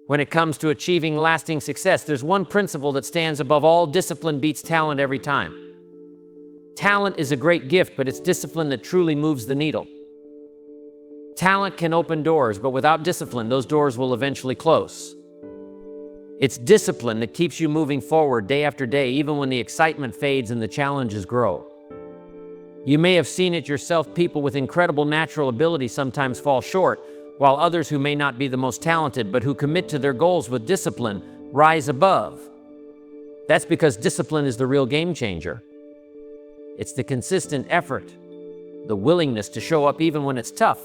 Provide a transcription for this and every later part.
When it comes to achieving lasting success, there's one principle that stands above all: discipline beats talent every time. Talent is a great gift, but it's discipline that truly moves the needle. Talent can open doors, but without discipline, those doors will eventually close. It's discipline that keeps you moving forward day after day, even when the excitement fades and the challenges grow. You may have seen it yourself. People with incredible natural ability sometimes fall short, while others who may not be the most talented, but who commit to their goals with discipline, rise above. That's because discipline is the real game changer. It's the consistent effort, the willingness to show up even when it's tough,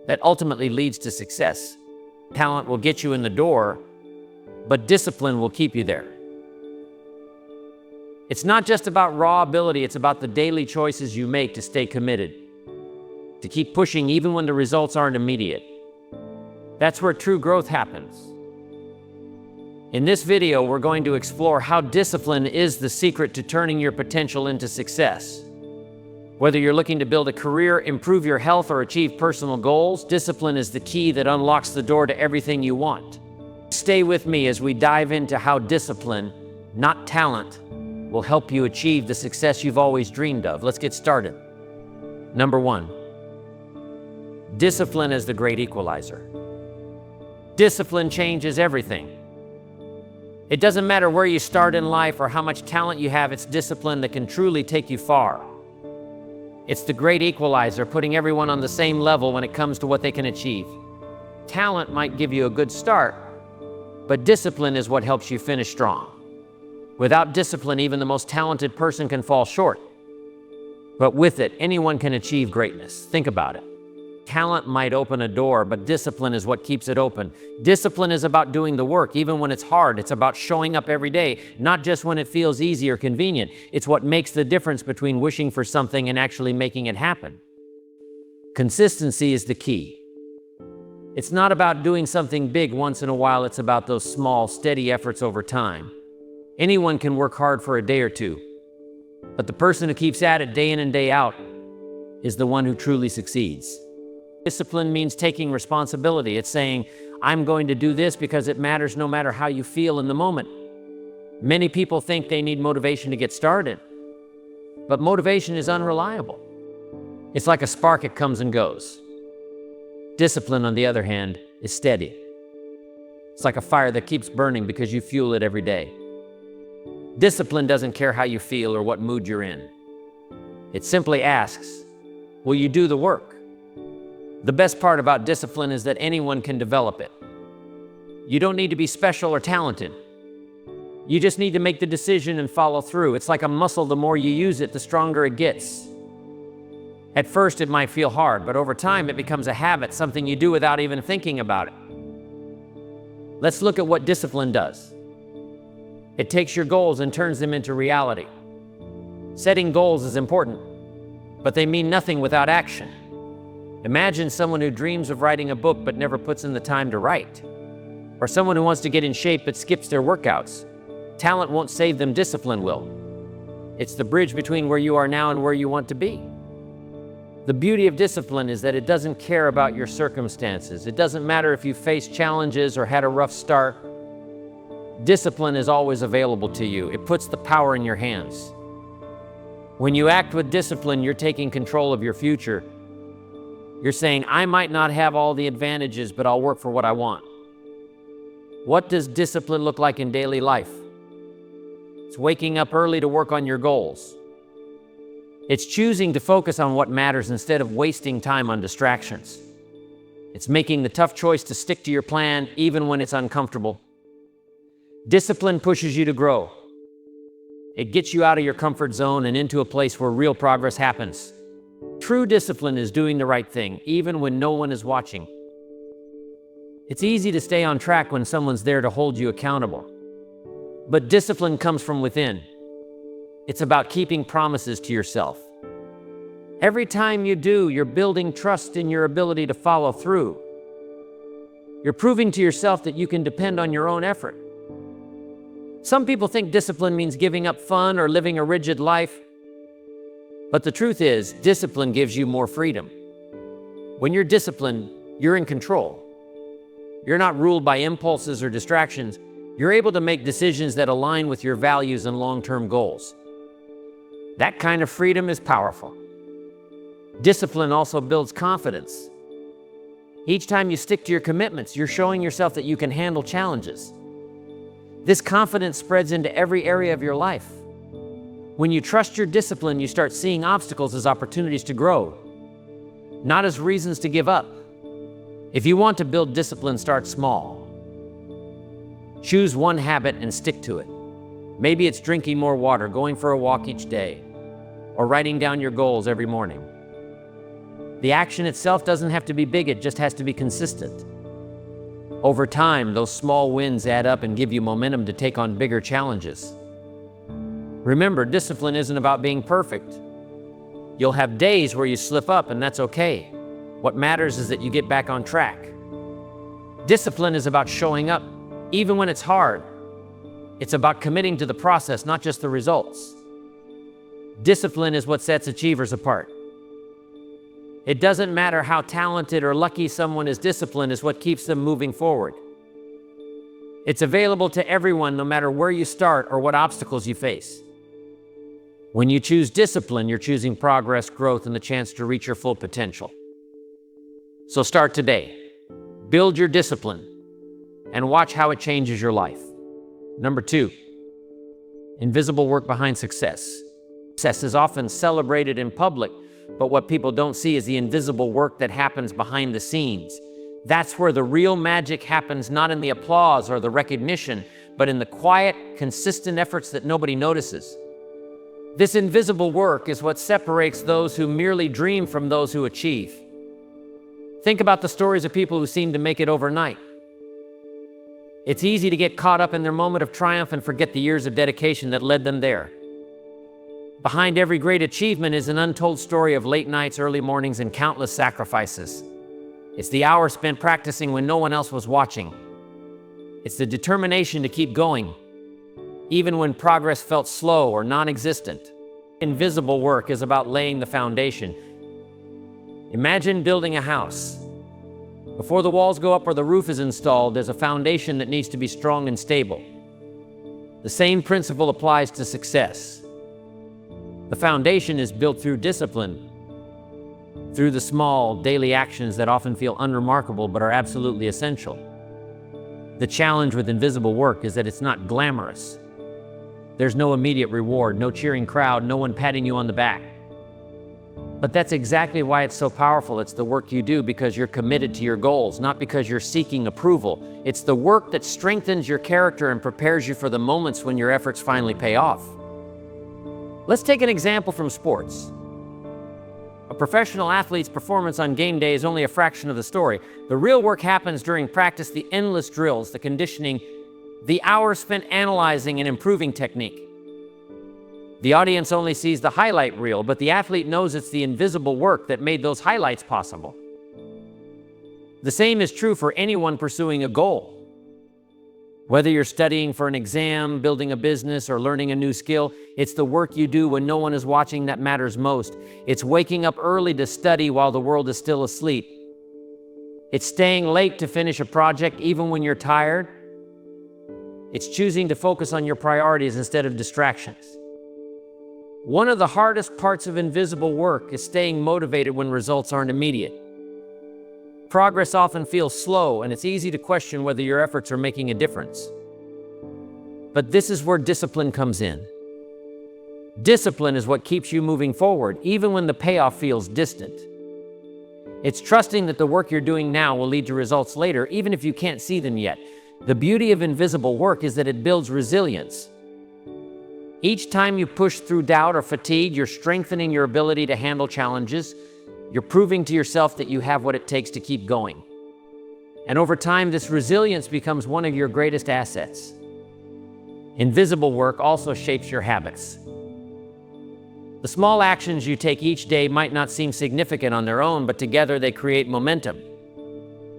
that ultimately leads to success. Talent will get you in the door, but discipline will keep you there. It's not just about raw ability, it's about the daily choices you make to stay committed, to keep pushing even when the results aren't immediate. That's where true growth happens. In this video, we're going to explore how discipline is the secret to turning your potential into success. Whether you're looking to build a career, improve your health, or achieve personal goals, discipline is the key that unlocks the door to everything you want. Stay with me as we dive into how discipline, not talent, will help you achieve the success you've always dreamed of. Let's get started. Number 1, discipline is the great equalizer. Discipline changes everything. It doesn't matter where you start in life or how much talent you have, it's discipline that can truly take you far. It's the great equalizer, putting everyone on the same level when it comes to what they can achieve. Talent might give you a good start, but discipline is what helps you finish strong. Without discipline, even the most talented person can fall short. But with it, anyone can achieve greatness. Think about it. Talent might open a door, but discipline is what keeps it open. Discipline is about doing the work, even when it's hard. It's about showing up every day, not just when it feels easy or convenient. It's what makes the difference between wishing for something and actually making it happen. Consistency is the key. It's not about doing something big once in a while. It's about those small, steady efforts over time. Anyone can work hard for a day or two, but the person who keeps at it day in and day out is the one who truly succeeds. Discipline means taking responsibility. It's saying, I'm going to do this because it matters no matter how you feel in the moment. Many people think they need motivation to get started, but motivation is unreliable. It's like a spark, it comes and goes. Discipline, on the other hand, is steady. It's like a fire that keeps burning because you fuel it every day. Discipline doesn't care how you feel or what mood you're in. It simply asks, will you do the work? The best part about discipline is that anyone can develop it. You don't need to be special or talented. You just need to make the decision and follow through. It's like a muscle. The more you use it, the stronger it gets. At first, it might feel hard, but over time, it becomes a habit, something you do without even thinking about it. Let's look at what discipline does. It takes your goals and turns them into reality. Setting goals is important, but they mean nothing without action. Imagine someone who dreams of writing a book but never puts in the time to write. Or someone who wants to get in shape but skips their workouts. Talent won't save them, discipline will. It's the bridge between where you are now and where you want to be. The beauty of discipline is that it doesn't care about your circumstances. It doesn't matter if you face challenges or had a rough start. Discipline is always available to you. It puts the power in your hands. When you act with discipline, you're taking control of your future. You're saying, I might not have all the advantages, but I'll work for what I want. What does discipline look like in daily life? It's waking up early to work on your goals. It's choosing to focus on what matters instead of wasting time on distractions. It's making the tough choice to stick to your plan even when it's uncomfortable. Discipline pushes you to grow. It gets you out of your comfort zone and into a place where real progress happens. True discipline is doing the right thing, even when no one is watching. It's easy to stay on track when someone's there to hold you accountable. But discipline comes from within. It's about keeping promises to yourself. Every time you do, you're building trust in your ability to follow through. You're proving to yourself that you can depend on your own effort. Some people think discipline means giving up fun or living a rigid life. But the truth is, discipline gives you more freedom. When you're disciplined, you're in control. You're not ruled by impulses or distractions. You're able to make decisions that align with your values and long-term goals. That kind of freedom is powerful. Discipline also builds confidence. Each time you stick to your commitments, you're showing yourself that you can handle challenges. This confidence spreads into every area of your life. When you trust your discipline, you start seeing obstacles as opportunities to grow, not as reasons to give up. If you want to build discipline, start small. Choose one habit and stick to it. Maybe it's drinking more water, going for a walk each day, or writing down your goals every morning. The action itself doesn't have to be big, it just has to be consistent. Over time, those small wins add up and give you momentum to take on bigger challenges. Remember, discipline isn't about being perfect. You'll have days where you slip up, and that's okay. What matters is that you get back on track. Discipline is about showing up, even when it's hard. It's about committing to the process, not just the results. Discipline is what sets achievers apart. It doesn't matter how talented or lucky someone is, discipline is what keeps them moving forward. It's available to everyone, no matter where you start or what obstacles you face. When you choose discipline, you're choosing progress, growth, and the chance to reach your full potential. So start today. Build your discipline and watch how it changes your life. Number 2, invisible work behind success. Success is often celebrated in public, but what people don't see is the invisible work that happens behind the scenes. That's where the real magic happens, not in the applause or the recognition, but in the quiet, consistent efforts that nobody notices. This invisible work is what separates those who merely dream from those who achieve. Think about the stories of people who seem to make it overnight. It's easy to get caught up in their moment of triumph and forget the years of dedication that led them there. Behind every great achievement is an untold story of late nights, early mornings, and countless sacrifices. It's the hours spent practicing when no one else was watching. It's the determination to keep going, even when progress felt slow or non-existent. Invisible work is about laying the foundation. Imagine building a house. Before the walls go up or the roof is installed, there's a foundation that needs to be strong and stable. The same principle applies to success. The foundation is built through discipline, through the small, daily actions that often feel unremarkable but are absolutely essential. The challenge with invisible work is that it's not glamorous. There's no immediate reward, no cheering crowd, no one patting you on the back. But that's exactly why it's so powerful. It's the work you do because you're committed to your goals, not because you're seeking approval. It's the work that strengthens your character and prepares you for the moments when your efforts finally pay off. Let's take an example from sports. A professional athlete's performance on game day is only a fraction of the story. The real work happens during practice, the endless drills, the conditioning, the hours spent analyzing and improving technique. The audience only sees the highlight reel, but the athlete knows it's the invisible work that made those highlights possible. The same is true for anyone pursuing a goal. Whether you're studying for an exam, building a business, or learning a new skill, it's the work you do when no one is watching that matters most. It's waking up early to study while the world is still asleep. It's staying late to finish a project even when you're tired. It's choosing to focus on your priorities instead of distractions. One of the hardest parts of invisible work is staying motivated when results aren't immediate. Progress often feels slow, and it's easy to question whether your efforts are making a difference. But this is where discipline comes in. Discipline is what keeps you moving forward, even when the payoff feels distant. It's trusting that the work you're doing now will lead to results later, even if you can't see them yet. The beauty of invisible work is that it builds resilience. Each time you push through doubt or fatigue, you're strengthening your ability to handle challenges. You're proving to yourself that you have what it takes to keep going. And over time, this resilience becomes one of your greatest assets. Invisible work also shapes your habits. The small actions you take each day might not seem significant on their own, but together they create momentum.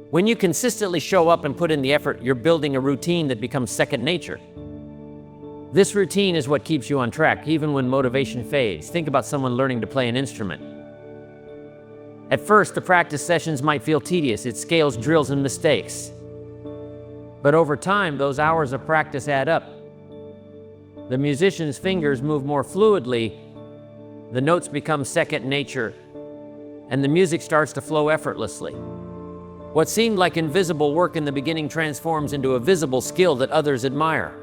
When you consistently show up and put in the effort, you're building a routine that becomes second nature. This routine is what keeps you on track, even when motivation fades. Think about someone learning to play an instrument. At first, the practice sessions might feel tedious. It scales drills and mistakes. But over time, those hours of practice add up. The musician's fingers move more fluidly, the notes become second nature, and the music starts to flow effortlessly. What seemed like invisible work in the beginning transforms into a visible skill that others admire.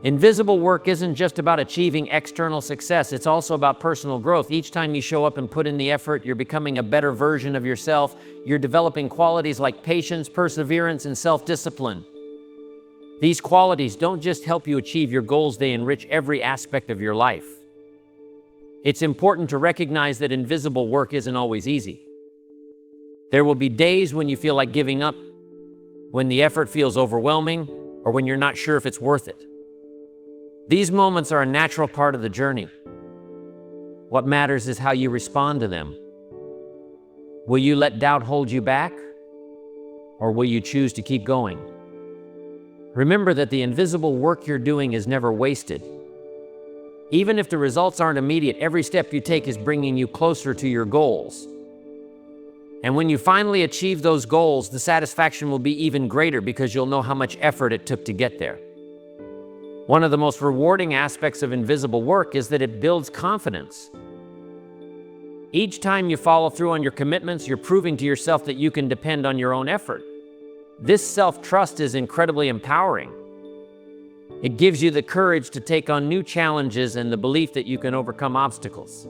Invisible work isn't just about achieving external success, it's also about personal growth. Each time you show up and put in the effort, you're becoming a better version of yourself. You're developing qualities like patience, perseverance, and self-discipline. These qualities don't just help you achieve your goals, they enrich every aspect of your life. It's important to recognize that invisible work isn't always easy. There will be days when you feel like giving up, when the effort feels overwhelming, or when you're not sure if it's worth it. These moments are a natural part of the journey. What matters is how you respond to them. Will you let doubt hold you back, or will you choose to keep going? Remember that the invisible work you're doing is never wasted. Even if the results aren't immediate, every step you take is bringing you closer to your goals. And when you finally achieve those goals, the satisfaction will be even greater because you'll know how much effort it took to get there. One of the most rewarding aspects of invisible work is that it builds confidence. Each time you follow through on your commitments, you're proving to yourself that you can depend on your own effort. This self-trust is incredibly empowering. It gives you the courage to take on new challenges and the belief that you can overcome obstacles.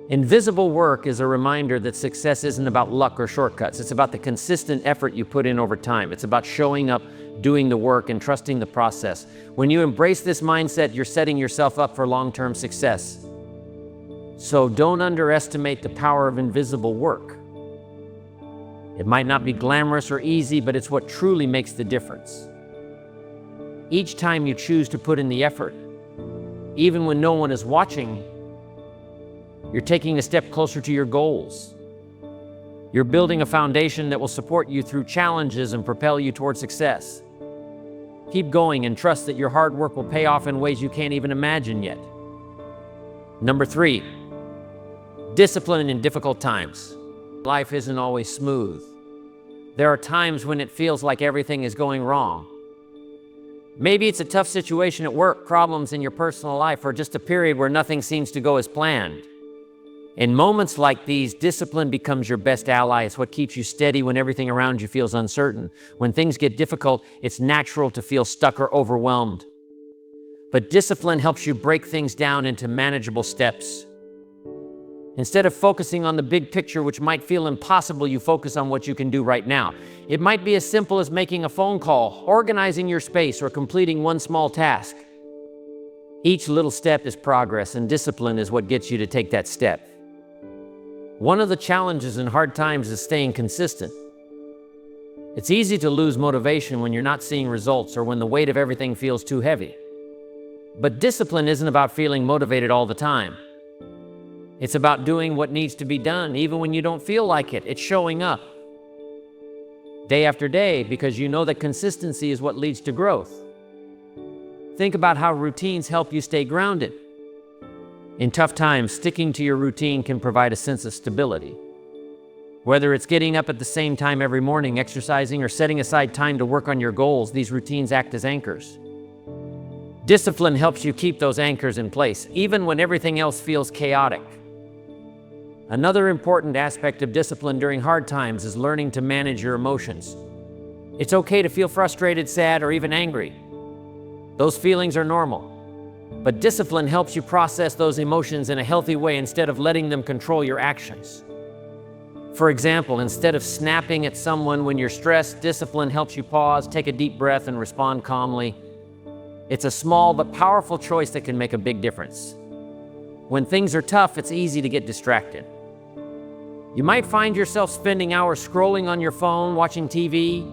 Invisible work is a reminder that success isn't about luck or shortcuts. It's about the consistent effort you put in over time. It's about showing up, doing the work, and trusting the process. When you embrace this mindset, you're setting yourself up for long-term success. So don't underestimate the power of invisible work. It might not be glamorous or easy, but it's what truly makes the difference. Each time you choose to put in the effort, even when no one is watching, you're taking a step closer to your goals. You're building a foundation that will support you through challenges and propel you toward success. Keep going and trust that your hard work will pay off in ways you can't even imagine yet. Number 3, discipline in difficult times. Life isn't always smooth. There are times when it feels like everything is going wrong. Maybe it's a tough situation at work, problems in your personal life, or just a period where nothing seems to go as planned. In moments like these, discipline becomes your best ally. It's what keeps you steady when everything around you feels uncertain. When things get difficult, it's natural to feel stuck or overwhelmed. But discipline helps you break things down into manageable steps. Instead of focusing on the big picture, which might feel impossible, you focus on what you can do right now. It might be as simple as making a phone call, organizing your space, or completing one small task. Each little step is progress, and discipline is what gets you to take that step. One of the challenges in hard times is staying consistent. It's easy to lose motivation when you're not seeing results or when the weight of everything feels too heavy. But discipline isn't about feeling motivated all the time. It's about doing what needs to be done, even when you don't feel like it. It's showing up day after day because you know that consistency is what leads to growth. Think about how routines help you stay grounded. In tough times, sticking to your routine can provide a sense of stability. Whether it's getting up at the same time every morning, exercising, or setting aside time to work on your goals, these routines act as anchors. Discipline helps you keep those anchors in place, even when everything else feels chaotic. Another important aspect of discipline during hard times is learning to manage your emotions. It's okay to feel frustrated, sad, or even angry. Those feelings are normal. But discipline helps you process those emotions in a healthy way instead of letting them control your actions. For example, instead of snapping at someone when you're stressed, discipline helps you pause, take a deep breath, and respond calmly. It's a small but powerful choice that can make a big difference. When things are tough, it's easy to get distracted. You might find yourself spending hours scrolling on your phone, watching TV,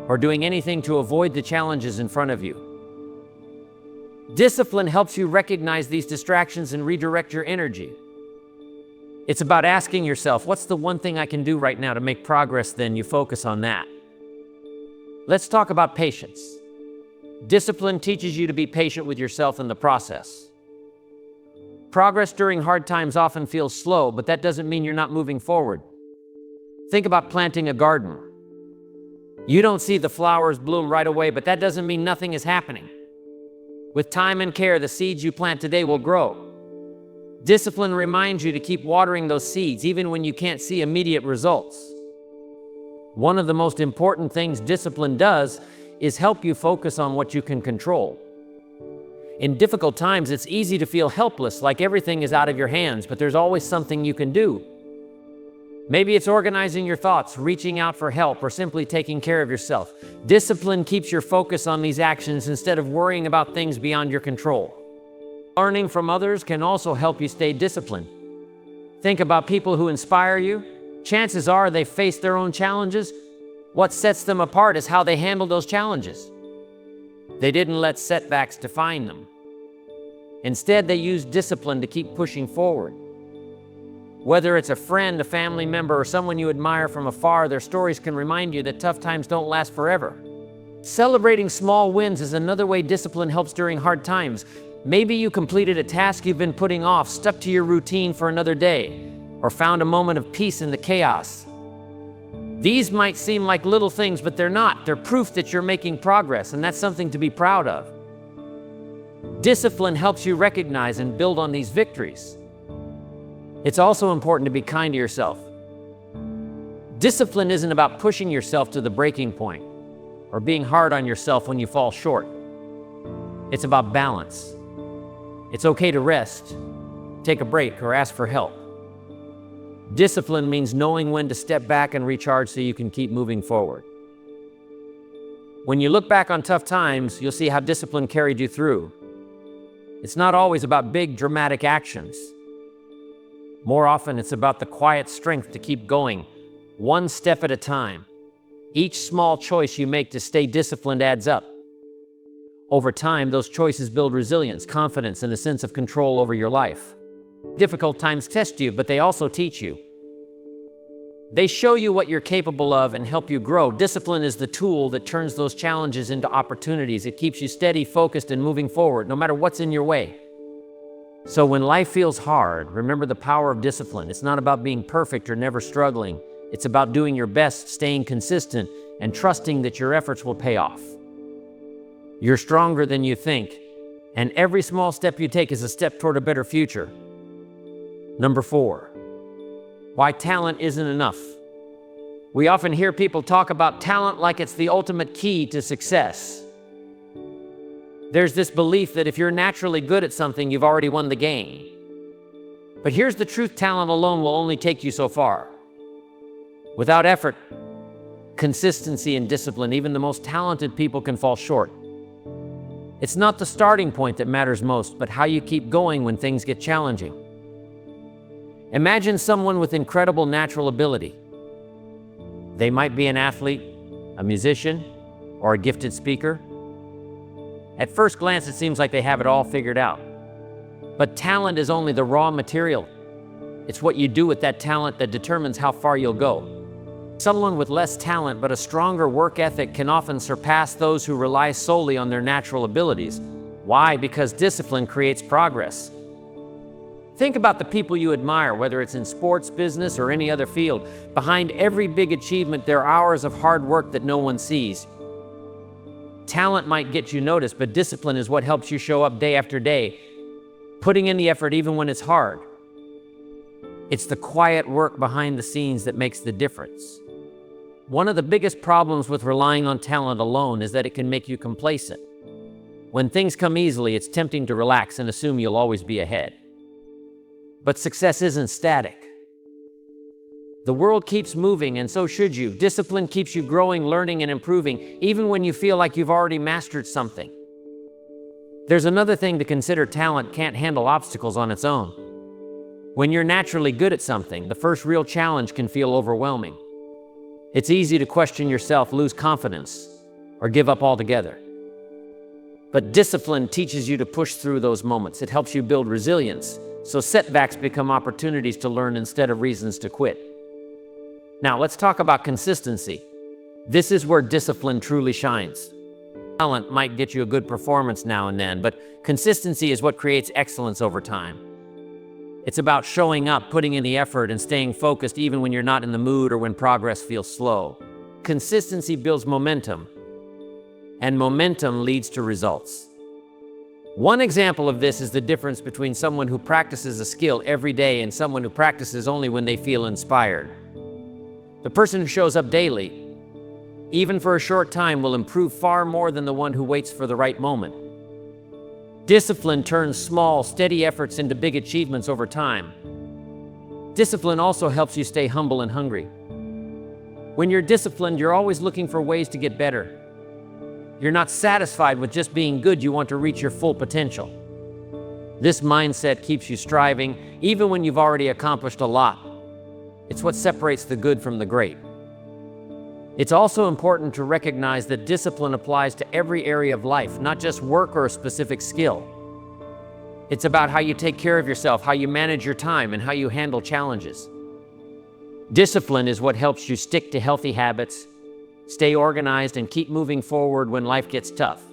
or doing anything to avoid the challenges in front of you. Discipline helps you recognize these distractions and redirect your energy. It's about asking yourself, what's the one thing I can do right now to make progress? Then you focus on that. Let's talk about patience. Discipline teaches you to be patient with yourself in the process. Progress during hard times often feels slow, but that doesn't mean you're not moving forward. Think about planting a garden. You don't see the flowers bloom right away, but that doesn't mean nothing is happening. With time and care, the seeds you plant today will grow. Discipline reminds you to keep watering those seeds even when you can't see immediate results. One of the most important things discipline does is help you focus on what you can control. In difficult times, it's easy to feel helpless, like everything is out of your hands, but there's always something you can do. Maybe it's organizing your thoughts, reaching out for help, or simply taking care of yourself. Discipline keeps your focus on these actions instead of worrying about things beyond your control. Learning from others can also help you stay disciplined. Think about people who inspire you. Chances are they face their own challenges. What sets them apart is how they handle those challenges. They didn't let setbacks define them. Instead, they used discipline to keep pushing forward. Whether it's a friend, a family member, or someone you admire from afar, their stories can remind you that tough times don't last forever. Celebrating small wins is another way discipline helps during hard times. Maybe you completed a task you've been putting off, stuck to your routine for another day, or found a moment of peace in the chaos. These might seem like little things, but they're not. They're proof that you're making progress, and that's something to be proud of. Discipline helps you recognize and build on these victories. It's also important to be kind to yourself. Discipline isn't about pushing yourself to the breaking point or being hard on yourself when you fall short. It's about balance. It's okay to rest, take a break, or ask for help. Discipline means knowing when to step back and recharge so you can keep moving forward. When you look back on tough times, you'll see how discipline carried you through. It's not always about big, dramatic actions. More often, it's about the quiet strength to keep going, one step at a time. Each small choice you make to stay disciplined adds up. Over time, those choices build resilience, confidence, and a sense of control over your life. Difficult times test you, but they also teach you. They show you what you're capable of and help you grow. Discipline is the tool that turns those challenges into opportunities. It keeps you steady, focused, and moving forward, no matter what's in your way. So when life feels hard, remember the power of discipline. It's not about being perfect or never struggling. It's about doing your best, staying consistent, and trusting that your efforts will pay off. You're stronger than you think, and every small step you take is a step toward a better future. Number 4, why talent isn't enough. We often hear people talk about talent like it's the ultimate key to success. There's this belief that if you're naturally good at something, you've already won the game. But here's the truth: talent alone will only take you so far. Without effort, consistency, and discipline, even the most talented people can fall short. It's not the starting point that matters most, but how you keep going when things get challenging. Imagine someone with incredible natural ability. They might be an athlete, a musician, or a gifted speaker. At first glance, it seems like they have it all figured out. But talent is only the raw material. It's what you do with that talent that determines how far you'll go. Someone with less talent but a stronger work ethic can often surpass those who rely solely on their natural abilities. Why? Because discipline creates progress. Think about the people you admire, whether it's in sports, business, or any other field. Behind every big achievement, there are hours of hard work that no one sees. Talent might get you noticed, but discipline is what helps you show up day after day, putting in the effort even when it's hard. It's the quiet work behind the scenes that makes the difference. One of the biggest problems with relying on talent alone is that it can make you complacent. When things come easily, it's tempting to relax and assume you'll always be ahead. But success isn't static. The world keeps moving, and so should you. Discipline keeps you growing, learning, and improving, even when you feel like you've already mastered something. There's another thing to consider: talent can't handle obstacles on its own. When you're naturally good at something, the first real challenge can feel overwhelming. It's easy to question yourself, lose confidence, or give up altogether. But discipline teaches you to push through those moments. It helps you build resilience, so setbacks become opportunities to learn instead of reasons to quit. Now, let's talk about consistency. This is where discipline truly shines. Talent might get you a good performance now and then, but consistency is what creates excellence over time. It's about showing up, putting in the effort, and staying focused even when you're not in the mood or when progress feels slow. Consistency builds momentum, and momentum leads to results. One example of this is the difference between someone who practices a skill every day and someone who practices only when they feel inspired. The person who shows up daily, even for a short time, will improve far more than the one who waits for the right moment. Discipline turns small, steady efforts into big achievements over time. Discipline also helps you stay humble and hungry. When you're disciplined, you're always looking for ways to get better. You're not satisfied with just being good, you want to reach your full potential. This mindset keeps you striving, even when you've already accomplished a lot. It's what separates the good from the great. It's also important to recognize that discipline applies to every area of life, not just work or a specific skill. It's about how you take care of yourself, how you manage your time, and how you handle challenges. Discipline is what helps you stick to healthy habits, stay organized, and keep moving forward when life gets tough.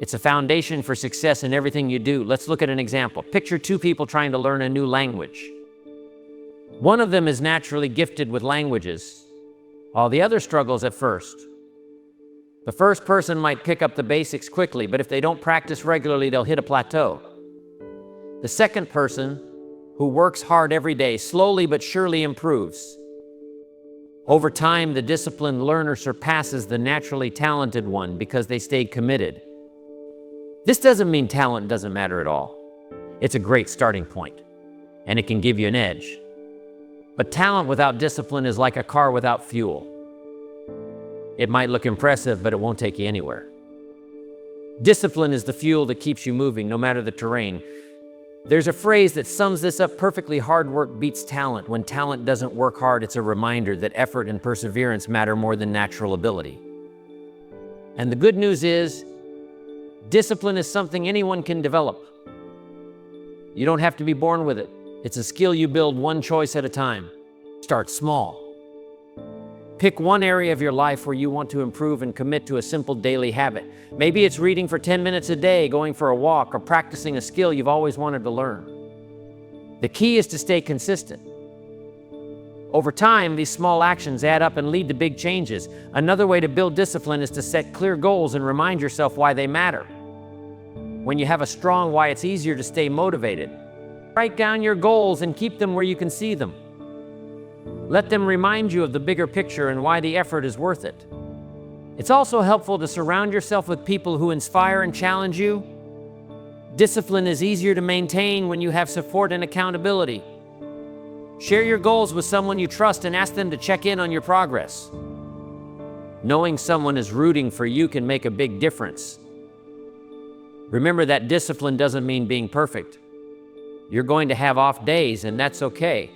It's a foundation for success in everything you do. Let's look at an example. Picture two people trying to learn a new language. One of them is naturally gifted with languages, while the other struggles at first. The first person might pick up the basics quickly, but if they don't practice regularly, they'll hit a plateau. The second person, who works hard every day, slowly but surely improves. Over time, the disciplined learner surpasses the naturally talented one because they stayed committed. This doesn't mean talent doesn't matter at all. It's a great starting point, and it can give you an edge. But talent without discipline is like a car without fuel. It might look impressive, but it won't take you anywhere. Discipline is the fuel that keeps you moving, no matter the terrain. There's a phrase that sums this up perfectly: hard work beats talent. When talent doesn't work hard, it's a reminder that effort and perseverance matter more than natural ability. And the good news is, discipline is something anyone can develop. You don't have to be born with it. It's a skill you build one choice at a time. Start small. Pick one area of your life where you want to improve and commit to a simple daily habit. Maybe it's reading for 10 minutes a day, going for a walk, or practicing a skill you've always wanted to learn. The key is to stay consistent. Over time, these small actions add up and lead to big changes. Another way to build discipline is to set clear goals and remind yourself why they matter. When you have a strong why, it's easier to stay motivated. Write down your goals and keep them where you can see them. Let them remind you of the bigger picture and why the effort is worth it. It's also helpful to surround yourself with people who inspire and challenge you. Discipline is easier to maintain when you have support and accountability. Share your goals with someone you trust and ask them to check in on your progress. Knowing someone is rooting for you can make a big difference. Remember that discipline doesn't mean being perfect. You're going to have off days, and that's okay.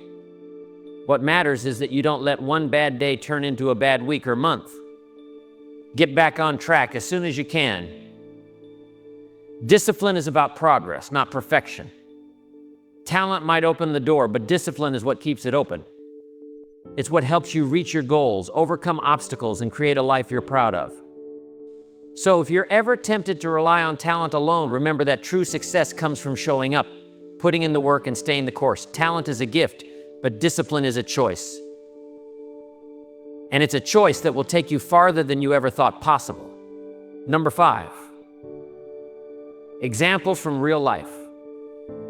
What matters is that you don't let one bad day turn into a bad week or month. Get back on track as soon as you can. Discipline is about progress, not perfection. Talent might open the door, but discipline is what keeps it open. It's what helps you reach your goals, overcome obstacles, and create a life you're proud of. So if you're ever tempted to rely on talent alone, remember that true success comes from showing up, putting in the work, and staying the course. Talent is a gift, but discipline is a choice. And it's a choice that will take you farther than you ever thought possible. Number 5, examples from real life.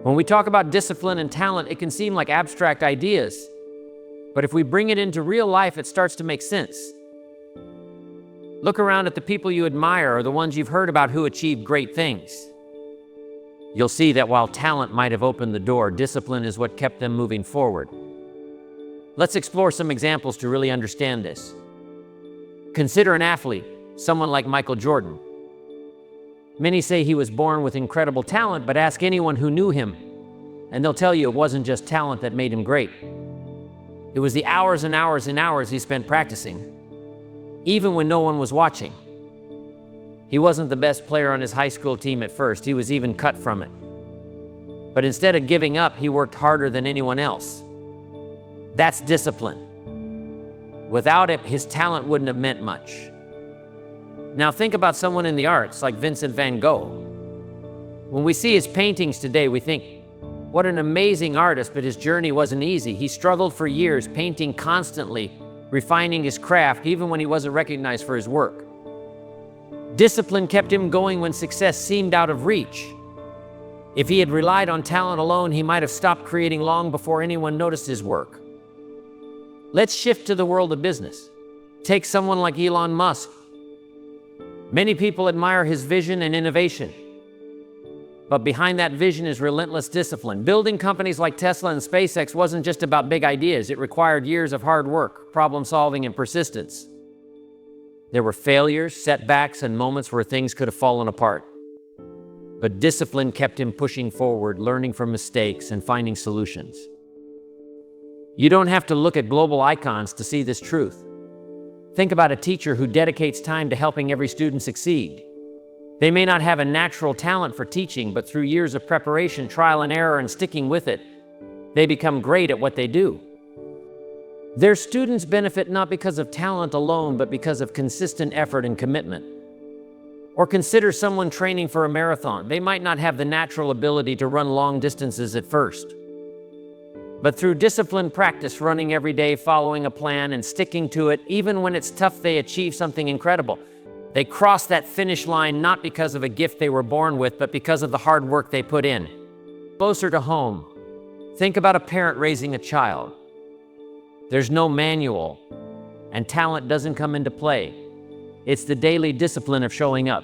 When we talk about discipline and talent, it can seem like abstract ideas, but if we bring it into real life, it starts to make sense. Look around at the people you admire or the ones you've heard about who achieved great things. You'll see that while talent might have opened the door, discipline is what kept them moving forward. Let's explore some examples to really understand this. Consider an athlete, someone like Michael Jordan. Many say he was born with incredible talent, but ask anyone who knew him, and they'll tell you it wasn't just talent that made him great. It was the hours and hours and hours he spent practicing, even when no one was watching. He wasn't the best player on his high school team at first. He was even cut from it. But instead of giving up, he worked harder than anyone else. That's discipline. Without it, his talent wouldn't have meant much. Now think about someone in the arts like Vincent van Gogh. When we see his paintings today, we think, what an amazing artist, but his journey wasn't easy. He struggled for years, painting constantly, refining his craft even when he wasn't recognized for his work. Discipline kept him going when success seemed out of reach. If he had relied on talent alone, he might have stopped creating long before anyone noticed his work. Let's shift to the world of business. Take someone like Elon Musk. Many people admire his vision and innovation. But behind that vision is relentless discipline. Building companies like Tesla and SpaceX wasn't just about big ideas. It required years of hard work, problem solving, and persistence. There were failures, setbacks, and moments where things could have fallen apart. But discipline kept him pushing forward, learning from mistakes, and finding solutions. You don't have to look at global icons to see this truth. Think about a teacher who dedicates time to helping every student succeed. They may not have a natural talent for teaching, but through years of preparation, trial and error, and sticking with it, they become great at what they do. Their students benefit not because of talent alone, but because of consistent effort and commitment. Or consider someone training for a marathon. They might not have the natural ability to run long distances at first. But through disciplined practice, running every day, following a plan, and sticking to it, even when it's tough, they achieve something incredible. They cross that finish line not because of a gift they were born with, but because of the hard work they put in. Closer to home, think about a parent raising a child. There's no manual, and talent doesn't come into play. It's the daily discipline of showing up,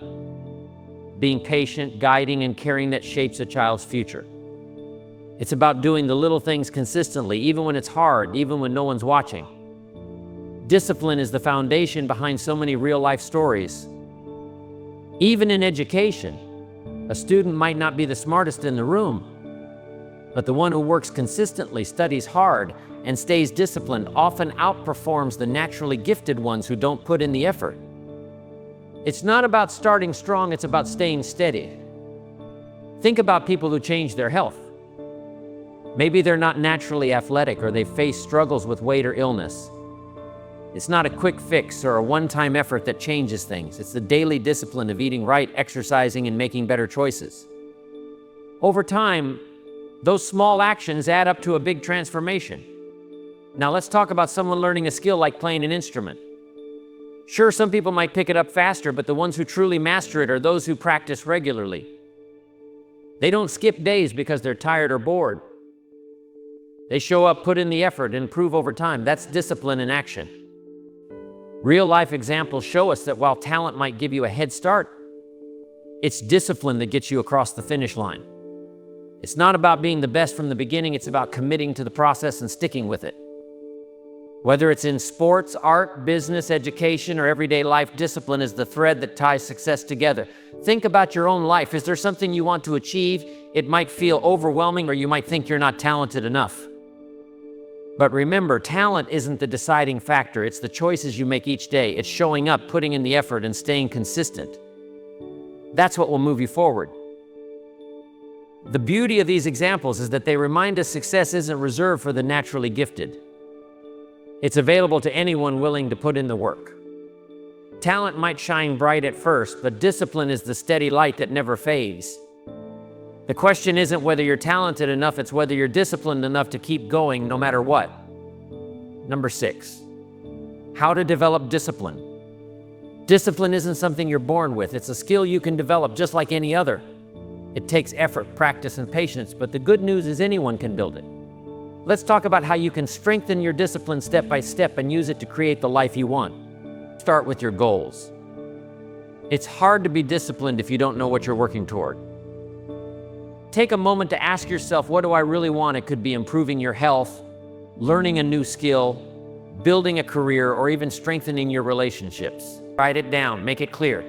being patient, guiding, and caring that shapes a child's future. It's about doing the little things consistently, even when it's hard, even when no one's watching. Discipline is the foundation behind so many real-life stories. Even in education, a student might not be the smartest in the room, but the one who works consistently, studies hard, and stays disciplined often outperforms the naturally gifted ones who don't put in the effort. It's not about starting strong, it's about staying steady. Think about people who change their health. Maybe they're not naturally athletic, or they face struggles with weight or illness. It's not a quick fix or a one-time effort that changes things. It's the daily discipline of eating right, exercising, and making better choices. Over time, those small actions add up to a big transformation. Now let's talk about someone learning a skill like playing an instrument. Sure, some people might pick it up faster, but the ones who truly master it are those who practice regularly. They don't skip days because they're tired or bored. They show up, put in the effort, and improve over time. That's discipline in action. Real-life examples show us that while talent might give you a head start, it's discipline that gets you across the finish line. It's not about being the best from the beginning, it's about committing to the process and sticking with it. Whether it's in sports, art, business, education, or everyday life, discipline is the thread that ties success together. Think about your own life. Is there something you want to achieve? It might feel overwhelming, or you might think you're not talented enough. But remember, talent isn't the deciding factor. It's the choices you make each day. It's showing up, putting in the effort, and staying consistent. That's what will move you forward. The beauty of these examples is that they remind us success isn't reserved for the naturally gifted. It's available to anyone willing to put in the work. Talent might shine bright at first, but discipline is the steady light that never fades. The question isn't whether you're talented enough, it's whether you're disciplined enough to keep going no matter what. Number 6, how to develop discipline. Discipline isn't something you're born with. It's a skill you can develop just like any other. It takes effort, practice, and patience, but the good news is anyone can build it. Let's talk about how you can strengthen your discipline step by step and use it to create the life you want. Start with your goals. It's hard to be disciplined if you don't know what you're working toward. Take a moment to ask yourself, what do I really want? It could be improving your health, learning a new skill, building a career, or even strengthening your relationships. Write it down, make it clear.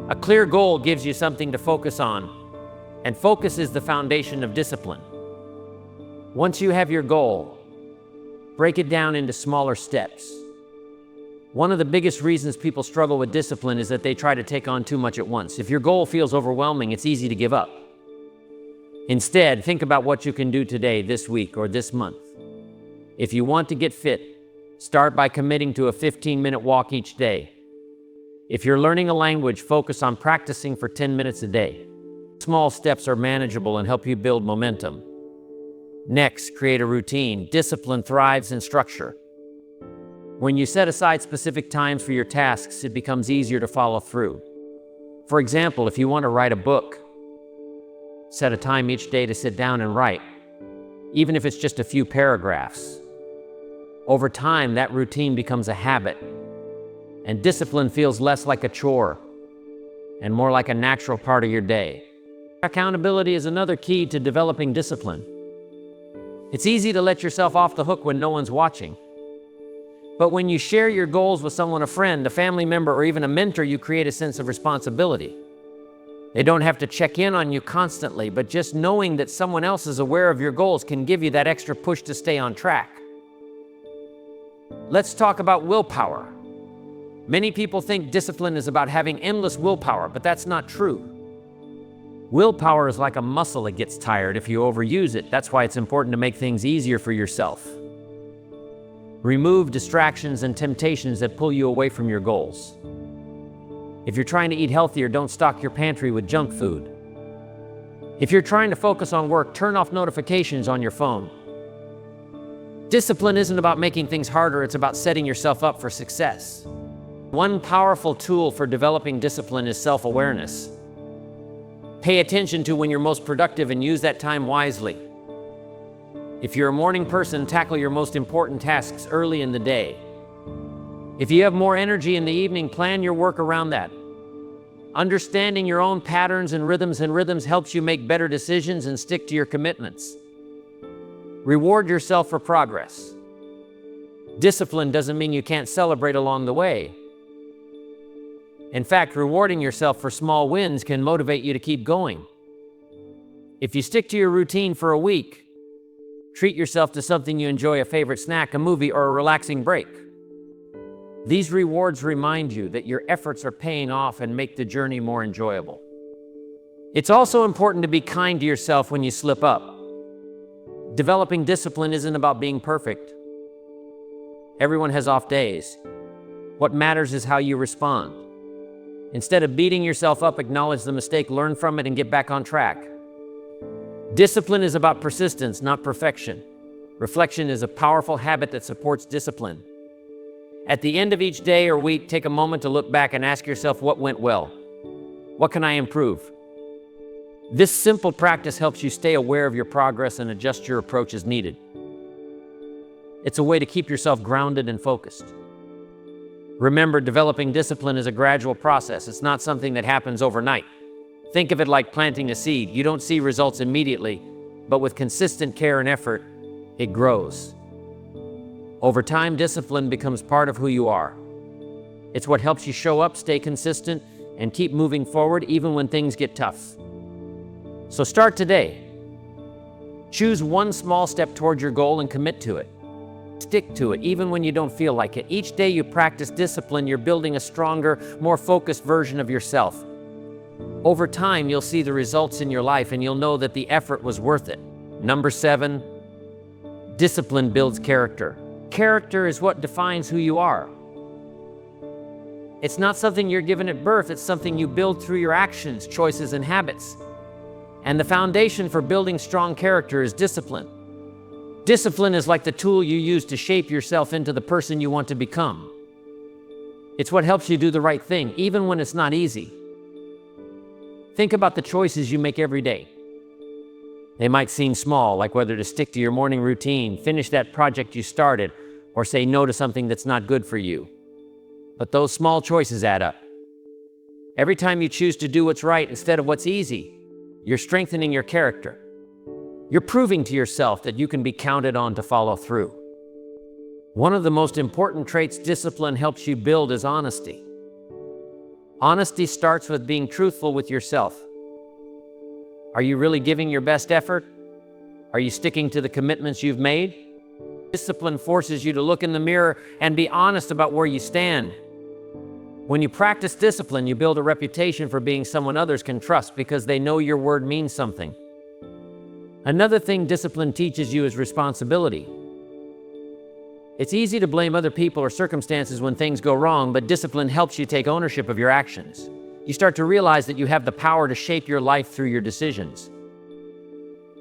A clear goal gives you something to focus on, and focus is the foundation of discipline. Once you have your goal, break it down into smaller steps. One of the biggest reasons people struggle with discipline is that they try to take on too much at once. If your goal feels overwhelming, it's easy to give up. Instead, think about what you can do today, this week, or this month. If you want to get fit, start by committing to a 15-minute walk each day. If you're learning a language, focus on practicing for 10 minutes a day. Small steps are manageable and help you build momentum. Next, create a routine. Discipline thrives in structure. When you set aside specific times for your tasks, it becomes easier to follow through. For example, if you want to write a book, set a time each day to sit down and write, even if it's just a few paragraphs. Over time, that routine becomes a habit, and discipline feels less like a chore and more like a natural part of your day. Accountability is another key to developing discipline. It's easy to let yourself off the hook when no one's watching. But when you share your goals with someone, a friend, a family member, or even a mentor, you create a sense of responsibility. They don't have to check in on you constantly, but just knowing that someone else is aware of your goals can give you that extra push to stay on track. Let's talk about willpower. Many people think discipline is about having endless willpower, but that's not true. Willpower is like a muscle that gets tired if you overuse it. That's why it's important to make things easier for yourself. Remove distractions and temptations that pull you away from your goals. If you're trying to eat healthier, don't stock your pantry with junk food. If you're trying to focus on work, turn off notifications on your phone. Discipline isn't about making things harder, it's about setting yourself up for success. One powerful tool for developing discipline is self-awareness. Pay attention to when you're most productive and use that time wisely. If you're a morning person, tackle your most important tasks early in the day. If you have more energy in the evening, plan your work around that. Understanding your own patterns and rhythms helps you make better decisions and stick to your commitments. Reward yourself for progress. Discipline doesn't mean you can't celebrate along the way. In fact, rewarding yourself for small wins can motivate you to keep going. If you stick to your routine for a week, treat yourself to something you enjoy, a favorite snack, a movie, or a relaxing break. These rewards remind you that your efforts are paying off and make the journey more enjoyable. It's also important to be kind to yourself when you slip up. Developing discipline isn't about being perfect. Everyone has off days. What matters is how you respond. Instead of beating yourself up, acknowledge the mistake, learn from it, and get back on track. Discipline is about persistence, not perfection. Reflection is a powerful habit that supports discipline. At the end of each day or week, take a moment to look back and ask yourself what went well. What can I improve? This simple practice helps you stay aware of your progress and adjust your approach as needed. It's a way to keep yourself grounded and focused. Remember, developing discipline is a gradual process. It's not something that happens overnight. Think of it like planting a seed. You don't see results immediately, but with consistent care and effort, it grows. Over time, discipline becomes part of who you are. It's what helps you show up, stay consistent, and keep moving forward even when things get tough. So start today. Choose one small step toward your goal and commit to it. Stick to it even when you don't feel like it. Each day you practice discipline, you're building a stronger, more focused version of yourself. Over time, you'll see the results in your life and you'll know that the effort was worth it. Number 7, discipline builds character. Character is what defines who you are. It's not something you're given at birth, it's something you build through your actions, choices, and habits. And the foundation for building strong character is discipline. Discipline is like the tool you use to shape yourself into the person you want to become. It's what helps you do the right thing, even when it's not easy. Think about the choices you make every day. They might seem small, like whether to stick to your morning routine, finish that project you started, or say no to something that's not good for you. But those small choices add up. Every time you choose to do what's right instead of what's easy, you're strengthening your character. You're proving to yourself that you can be counted on to follow through. One of the most important traits discipline helps you build is honesty. Honesty starts with being truthful with yourself. Are you really giving your best effort? Are you sticking to the commitments you've made? Discipline forces you to look in the mirror and be honest about where you stand. When you practice discipline, you build a reputation for being someone others can trust because they know your word means something. Another thing discipline teaches you is responsibility. It's easy to blame other people or circumstances when things go wrong, but discipline helps you take ownership of your actions. You start to realize that you have the power to shape your life through your decisions.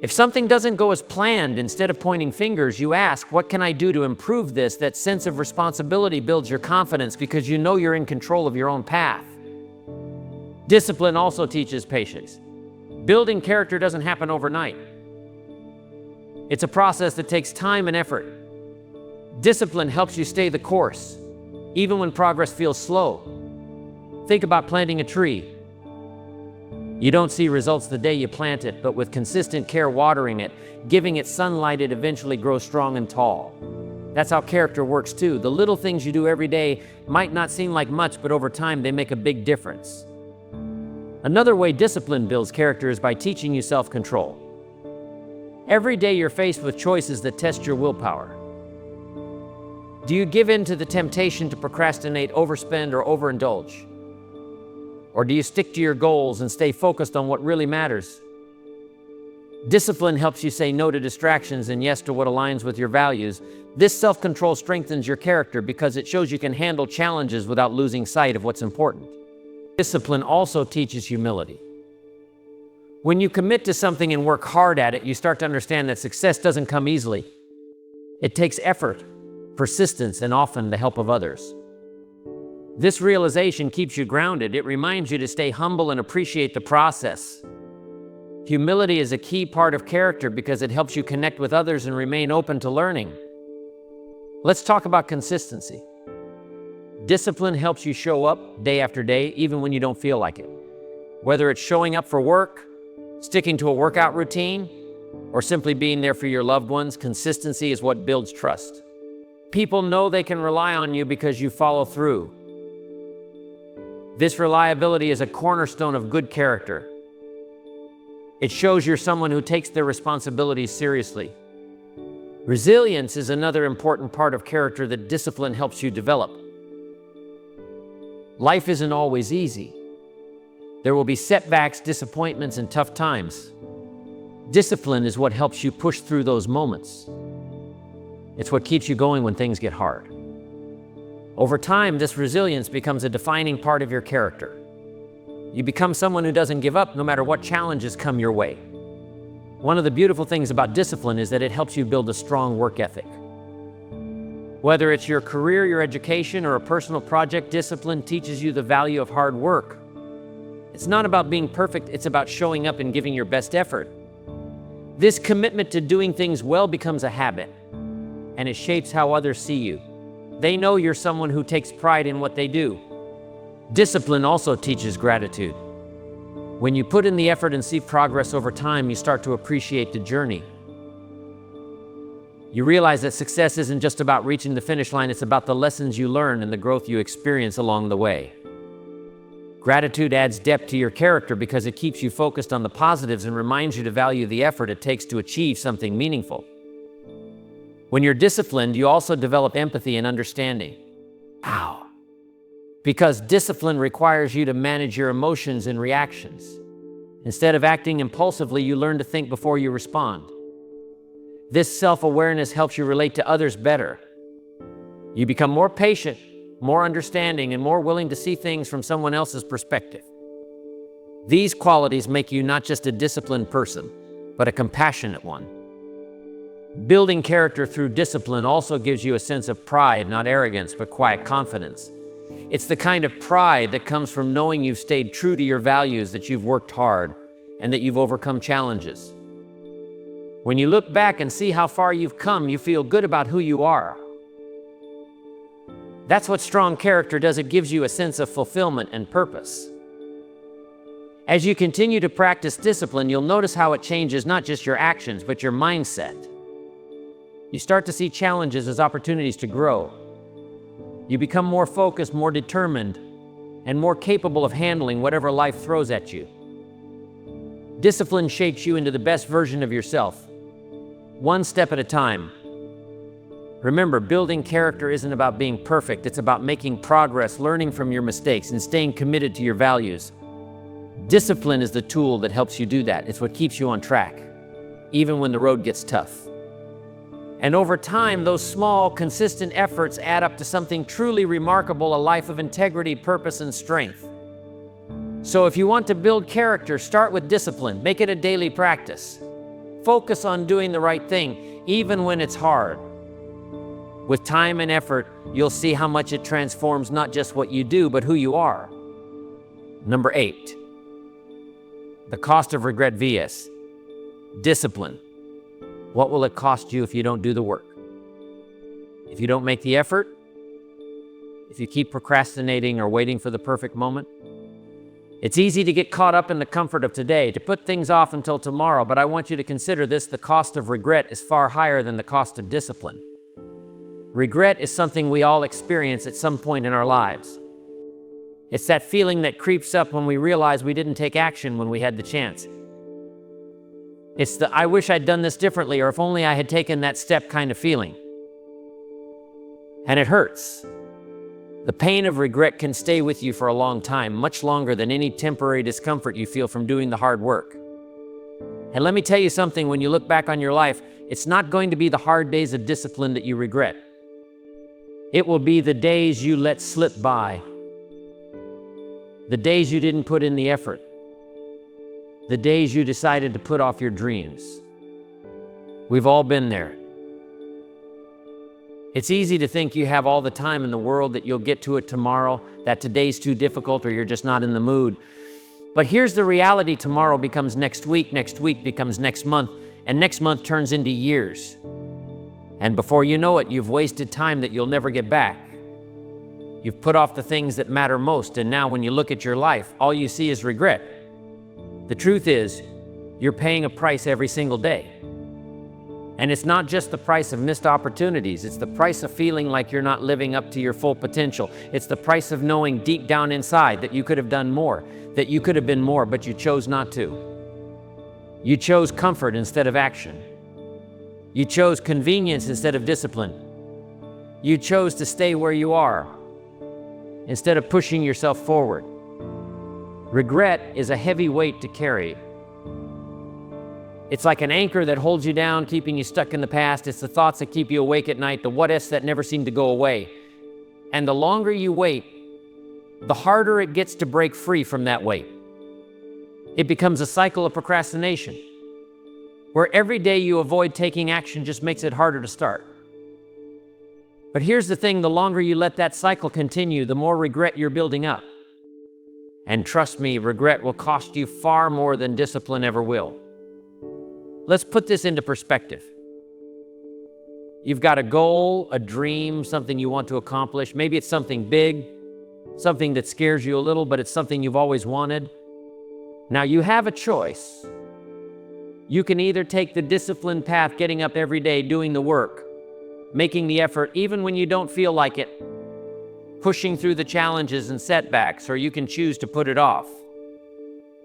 If something doesn't go as planned, instead of pointing fingers, you ask, what can I do to improve this? That sense of responsibility builds your confidence because you know you're in control of your own path. Discipline also teaches patience. Building character doesn't happen overnight. It's a process that takes time and effort. Discipline helps you stay the course, even when progress feels slow. Think about planting a tree. You don't see results the day you plant it, but with consistent care watering it, giving it sunlight, it eventually grows strong and tall. That's how character works too. The little things you do every day might not seem like much, but over time they make a big difference. Another way discipline builds character is by teaching you self-control. Every day you're faced with choices that test your willpower. Do you give in to the temptation to procrastinate, overspend, or overindulge? Or do you stick to your goals and stay focused on what really matters? Discipline helps you say no to distractions and yes to what aligns with your values. This self-control strengthens your character because it shows you can handle challenges without losing sight of what's important. Discipline also teaches humility. When you commit to something and work hard at it, you start to understand that success doesn't come easily. It takes effort, persistence, and often the help of others. This realization keeps you grounded. It reminds you to stay humble and appreciate the process. Humility is a key part of character because it helps you connect with others and remain open to learning. Let's talk about consistency. Discipline helps you show up day after day, even when you don't feel like it. Whether it's showing up for work, sticking to a workout routine, or simply being there for your loved ones, consistency is what builds trust. People know they can rely on you because you follow through. This reliability is a cornerstone of good character. It shows you're someone who takes their responsibilities seriously. Resilience is another important part of character that discipline helps you develop. Life isn't always easy. There will be setbacks, disappointments, and tough times. Discipline is what helps you push through those moments. It's what keeps you going when things get hard. Over time, this resilience becomes a defining part of your character. You become someone who doesn't give up no matter what challenges come your way. One of the beautiful things about discipline is that it helps you build a strong work ethic. Whether it's your career, your education, or a personal project, discipline teaches you the value of hard work. It's not about being perfect, it's about showing up and giving your best effort. This commitment to doing things well becomes a habit, and it shapes how others see you. They know you're someone who takes pride in what they do. Discipline also teaches gratitude. When you put in the effort and see progress over time, you start to appreciate the journey. You realize that success isn't just about reaching the finish line, it's about the lessons you learn and the growth you experience along the way. Gratitude adds depth to your character because it keeps you focused on the positives and reminds you to value the effort it takes to achieve something meaningful. When you're disciplined, you also develop empathy and understanding. How? Because discipline requires you to manage your emotions and reactions. Instead of acting impulsively, you learn to think before you respond. This self-awareness helps you relate to others better. You become more patient, more understanding, and more willing to see things from someone else's perspective. These qualities make you not just a disciplined person, but a compassionate one. Building character through discipline also gives you a sense of pride, not arrogance, but quiet confidence. It's the kind of pride that comes from knowing you've stayed true to your values, that you've worked hard, and that you've overcome challenges. When you look back and see how far you've come, you feel good about who you are. That's what strong character does. It gives you a sense of fulfillment and purpose. As you continue to practice discipline, you'll notice how it changes not just your actions, but your mindset. You start to see challenges as opportunities to grow. You become more focused, more determined, and more capable of handling whatever life throws at you. Discipline shapes you into the best version of yourself, one step at a time. Remember, building character isn't about being perfect. It's about making progress, learning from your mistakes, and staying committed to your values. Discipline is the tool that helps you do that. It's what keeps you on track, even when the road gets tough. And over time, those small, consistent efforts add up to something truly remarkable, a life of integrity, purpose, and strength. So if you want to build character, start with discipline. Make it a daily practice. Focus on doing the right thing, even when it's hard. With time and effort, you'll see how much it transforms not just what you do, but who you are. Number 8, the cost of regret vs. discipline. What will it cost you if you don't do the work? If you don't make the effort? If you keep procrastinating or waiting for the perfect moment? It's easy to get caught up in the comfort of today, to put things off until tomorrow, but I want you to consider this: the cost of regret is far higher than the cost of discipline. Regret is something we all experience at some point in our lives. It's that feeling that creeps up when we realize we didn't take action when we had the chance. It's the "I wish I'd done this differently," or "if only I had taken that step" kind of feeling. And it hurts. The pain of regret can stay with you for a long time, much longer than any temporary discomfort you feel from doing the hard work. And let me tell you something, when you look back on your life, it's not going to be the hard days of discipline that you regret. It will be the days you let slip by, the days you didn't put in the effort, the days you decided to put off your dreams. We've all been there. It's easy to think you have all the time in the world, that you'll get to it tomorrow, that today's too difficult, or you're just not in the mood. But here's the reality: tomorrow becomes next week becomes next month, and next month turns into years. And before you know it, you've wasted time that you'll never get back. You've put off the things that matter most, and now when you look at your life, all you see is regret. The truth is, you're paying a price every single day. And it's not just the price of missed opportunities, it's the price of feeling like you're not living up to your full potential. It's the price of knowing deep down inside that you could have done more, that you could have been more, but you chose not to. You chose comfort instead of action. You chose convenience instead of discipline. You chose to stay where you are instead of pushing yourself forward. Regret is a heavy weight to carry. It's like an anchor that holds you down, keeping you stuck in the past. It's the thoughts that keep you awake at night, the what-ifs that never seem to go away. And the longer you wait, the harder it gets to break free from that weight. It becomes a cycle of procrastination, where every day you avoid taking action just makes it harder to start. But here's the thing: the longer you let that cycle continue, the more regret you're building up. And trust me, regret will cost you far more than discipline ever will. Let's put this into perspective. You've got a goal, a dream, something you want to accomplish. Maybe it's something big, something that scares you a little, but it's something you've always wanted. Now you have a choice. You can either take the disciplined path, getting up every day, doing the work, making the effort even when you don't feel like it, pushing through the challenges and setbacks, or you can choose to put it off.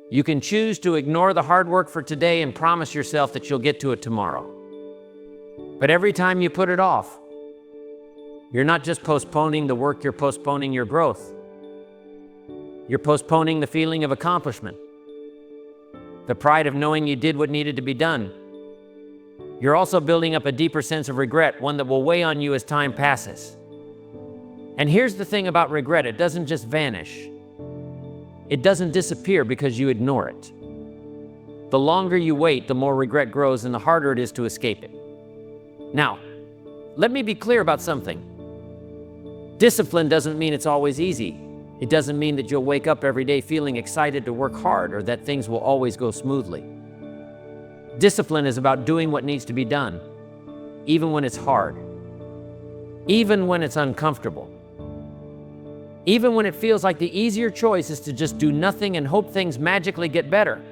You can choose to ignore the hard work for today and promise yourself that you'll get to it tomorrow. But every time you put it off, you're not just postponing the work, you're postponing your growth. You're postponing the feeling of accomplishment, the pride of knowing you did what needed to be done. You're also building up a deeper sense of regret, one that will weigh on you as time passes. And here's the thing about regret: it doesn't just vanish. It doesn't disappear because you ignore it. The longer you wait, the more regret grows and the harder it is to escape it. Now, let me be clear about something. Discipline doesn't mean it's always easy. It doesn't mean that you'll wake up every day feeling excited to work hard, or that things will always go smoothly. Discipline is about doing what needs to be done, even when it's hard, even when it's uncomfortable. Even when it feels like the easier choice is to just do nothing and hope things magically get better.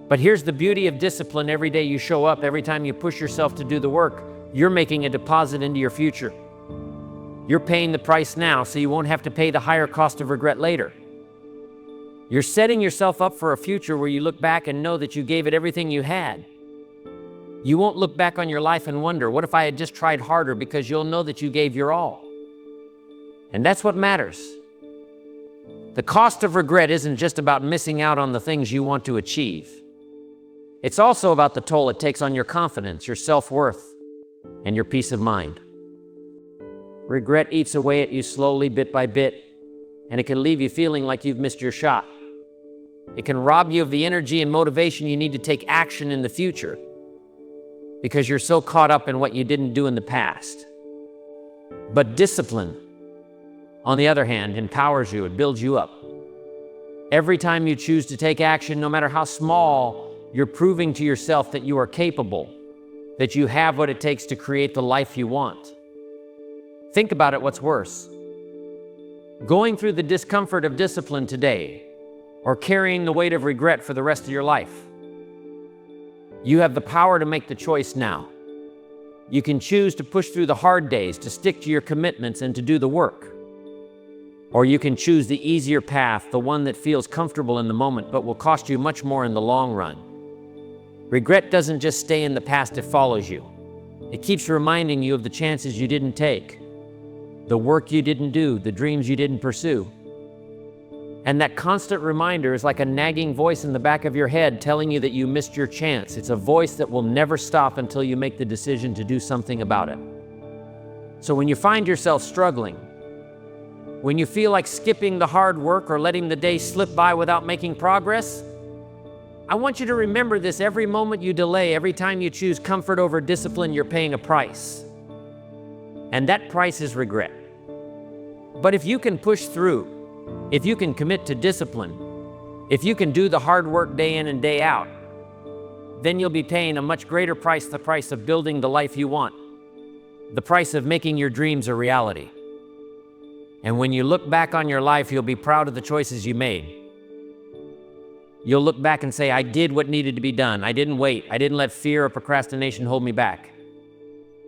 But here's the beauty of discipline: every day you show up, every time you push yourself to do the work, you're making a deposit into your future. You're paying the price now so you won't have to pay the higher cost of regret later. You're setting yourself up for a future where you look back and know that you gave it everything you had. You won't look back on your life and wonder, what if I had just tried harder? Because you'll know that you gave your all. And that's what matters. The cost of regret isn't just about missing out on the things you want to achieve. It's also about the toll it takes on your confidence, your self-worth, and your peace of mind. Regret eats away at you slowly, bit by bit, and it can leave you feeling like you've missed your shot. It can rob you of the energy and motivation you need to take action in the future because you're so caught up in what you didn't do in the past. But discipline, on the other hand, empowers you. It builds you up. Every time you choose to take action, no matter how small, you're proving to yourself that you are capable, that you have what it takes to create the life you want. Think about it, what's worse? Going through the discomfort of discipline today, or carrying the weight of regret for the rest of your life. You have the power to make the choice now. You can choose to push through the hard days, to stick to your commitments and to do the work. Or you can choose the easier path, the one that feels comfortable in the moment but will cost you much more in the long run. Regret doesn't just stay in the past, it follows you. It keeps reminding you of the chances you didn't take, the work you didn't do, the dreams you didn't pursue. And that constant reminder is like a nagging voice in the back of your head telling you that you missed your chance. It's a voice that will never stop until you make the decision to do something about it. So when you find yourself struggling, when you feel like skipping the hard work or letting the day slip by without making progress, I want you to remember this: every moment you delay, every time you choose comfort over discipline, you're paying a price. And that price is regret. But if you can push through, if you can commit to discipline, if you can do the hard work day in and day out, then you'll be paying a much greater price, the price of building the life you want, the price of making your dreams a reality. And when you look back on your life, you'll be proud of the choices you made. You'll look back and say, I did what needed to be done. I didn't wait. I didn't let fear or procrastination hold me back.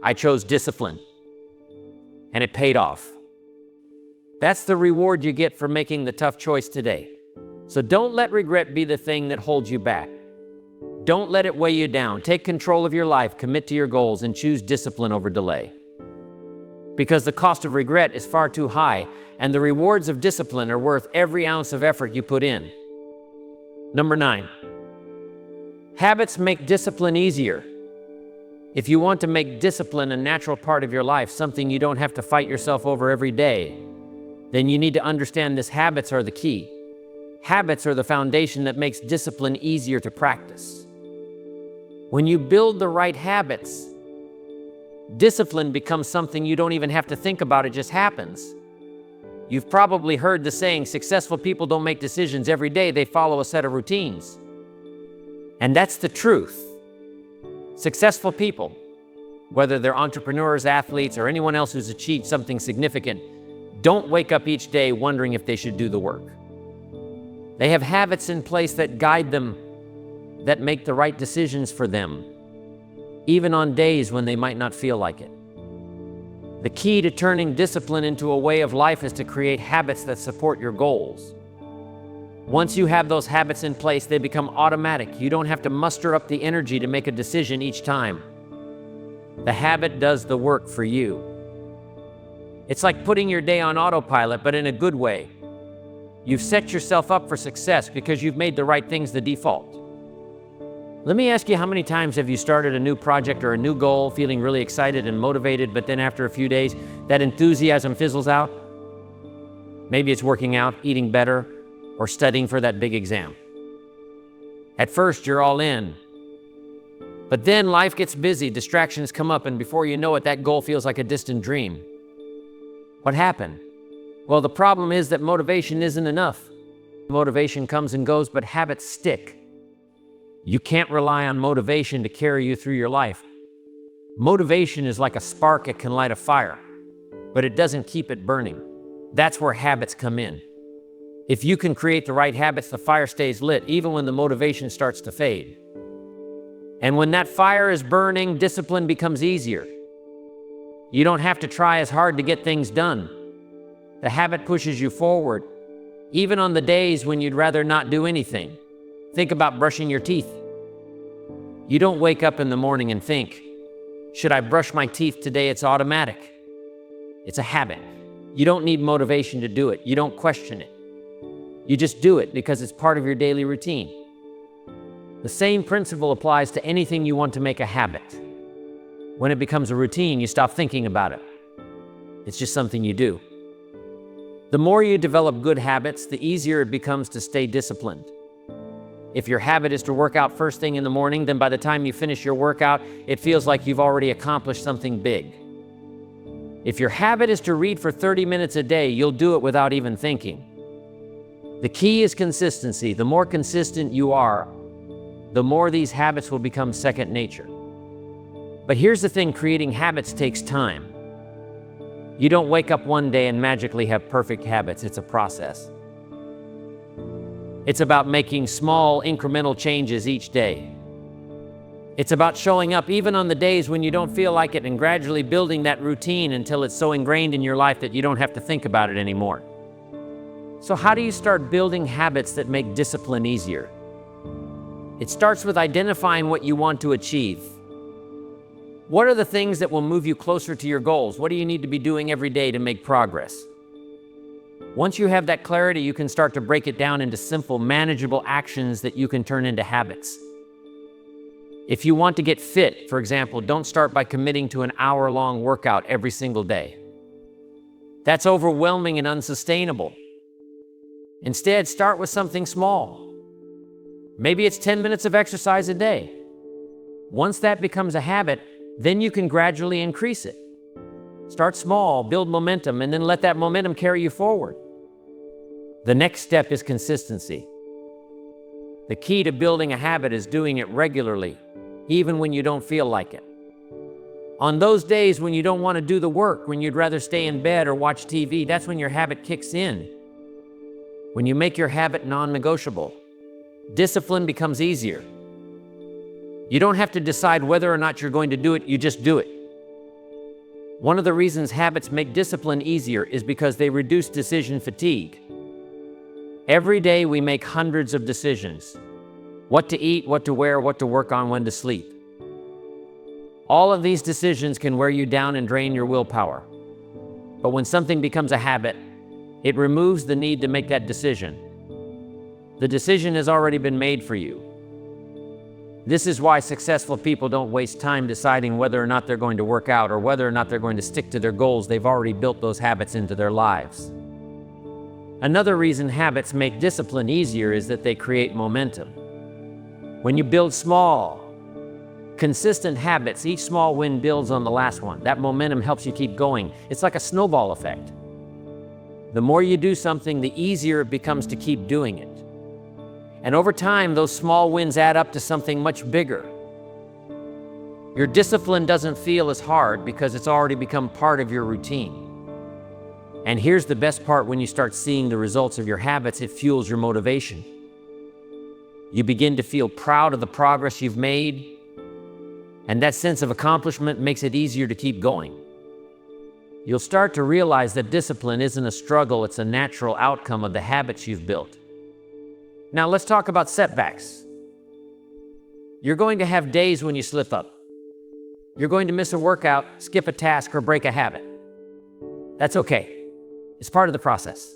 I chose discipline, and it paid off. That's the reward you get for making the tough choice today. So don't let regret be the thing that holds you back. Don't let it weigh you down. Take control of your life, commit to your goals, and choose discipline over delay. Because the cost of regret is far too high, and the rewards of discipline are worth every ounce of effort you put in. Number 9, habits make discipline easier. If you want to make discipline a natural part of your life, something you don't have to fight yourself over every day, then you need to understand this: habits are the key. Habits are the foundation that makes discipline easier to practice. When you build the right habits, discipline becomes something you don't even have to think about, it just happens. You've probably heard the saying, successful people don't make decisions every day, they follow a set of routines. And that's the truth. Successful people, whether they're entrepreneurs, athletes, or anyone else who's achieved something significant, don't wake up each day wondering if they should do the work. They have habits in place that guide them, that make the right decisions for them, even on days when they might not feel like it. The key to turning discipline into a way of life is to create habits that support your goals. Once you have those habits in place, they become automatic. You don't have to muster up the energy to make a decision each time. The habit does the work for you. It's like putting your day on autopilot, but in a good way. You've set yourself up for success because you've made the right things the default. Let me ask you, how many times have you started a new project or a new goal feeling really excited and motivated, but then after a few days, that enthusiasm fizzles out? Maybe it's working out, eating better, or studying for that big exam. At first, you're all in. But then life gets busy, distractions come up, and before you know it, that goal feels like a distant dream. What happened? Well, the problem is that motivation isn't enough. Motivation comes and goes, but habits stick. You can't rely on motivation to carry you through your life. Motivation is like a spark, it can light a fire, but it doesn't keep it burning. That's where habits come in. If you can create the right habits, the fire stays lit, even when the motivation starts to fade. And when that fire is burning, discipline becomes easier. You don't have to try as hard to get things done. The habit pushes you forward, even on the days when you'd rather not do anything. Think about brushing your teeth. You don't wake up in the morning and think, should I brush my teeth today? It's automatic. It's a habit. You don't need motivation to do it. You don't question it. You just do it because it's part of your daily routine. The same principle applies to anything you want to make a habit. When it becomes a routine, you stop thinking about it. It's just something you do. The more you develop good habits, the easier it becomes to stay disciplined. If your habit is to work out first thing in the morning, then by the time you finish your workout, it feels like you've already accomplished something big. If your habit is to read for 30 minutes a day, you'll do it without even thinking. The key is consistency. The more consistent you are, the more these habits will become second nature. But here's the thing, creating habits takes time. You don't wake up one day and magically have perfect habits. It's a process. It's about making small, incremental changes each day. It's about showing up even on the days when you don't feel like it and gradually building that routine until it's so ingrained in your life that you don't have to think about it anymore. So how do you start building habits that make discipline easier? It starts with identifying what you want to achieve. What are the things that will move you closer to your goals? What do you need to be doing every day to make progress? Once you have that clarity, you can start to break it down into simple, manageable actions that you can turn into habits. If you want to get fit, for example, don't start by committing to an hour-long workout every single day. That's overwhelming and unsustainable. Instead, start with something small. Maybe it's 10 minutes of exercise a day. Once that becomes a habit, then you can gradually increase it. Start small, build momentum, and then let that momentum carry you forward. The next step is consistency. The key to building a habit is doing it regularly, even when you don't feel like it. On those days when you don't want to do the work, when you'd rather stay in bed or watch TV, that's when your habit kicks in. When you make your habit non-negotiable, discipline becomes easier. You don't have to decide whether or not you're going to do it, you just do it. One of the reasons habits make discipline easier is because they reduce decision fatigue. Every day we make hundreds of decisions. What to eat, what to wear, what to work on, when to sleep. All of these decisions can wear you down and drain your willpower. But when something becomes a habit, it removes the need to make that decision. The decision has already been made for you. This is why successful people don't waste time deciding whether or not they're going to work out or whether or not they're going to stick to their goals. They've already built those habits into their lives. Another reason habits make discipline easier is that they create momentum. When you build small, consistent habits, each small win builds on the last one. That momentum helps you keep going. It's like a snowball effect. The more you do something, the easier it becomes to keep doing it. And over time, those small wins add up to something much bigger. Your discipline doesn't feel as hard because it's already become part of your routine. And here's the best part: when you start seeing the results of your habits, it fuels your motivation. You begin to feel proud of the progress you've made, and that sense of accomplishment makes it easier to keep going. You'll start to realize that discipline isn't a struggle, it's a natural outcome of the habits you've built. Now let's talk about setbacks. You're going to have days when you slip up. You're going to miss a workout, skip a task, or break a habit. That's okay. It's part of the process.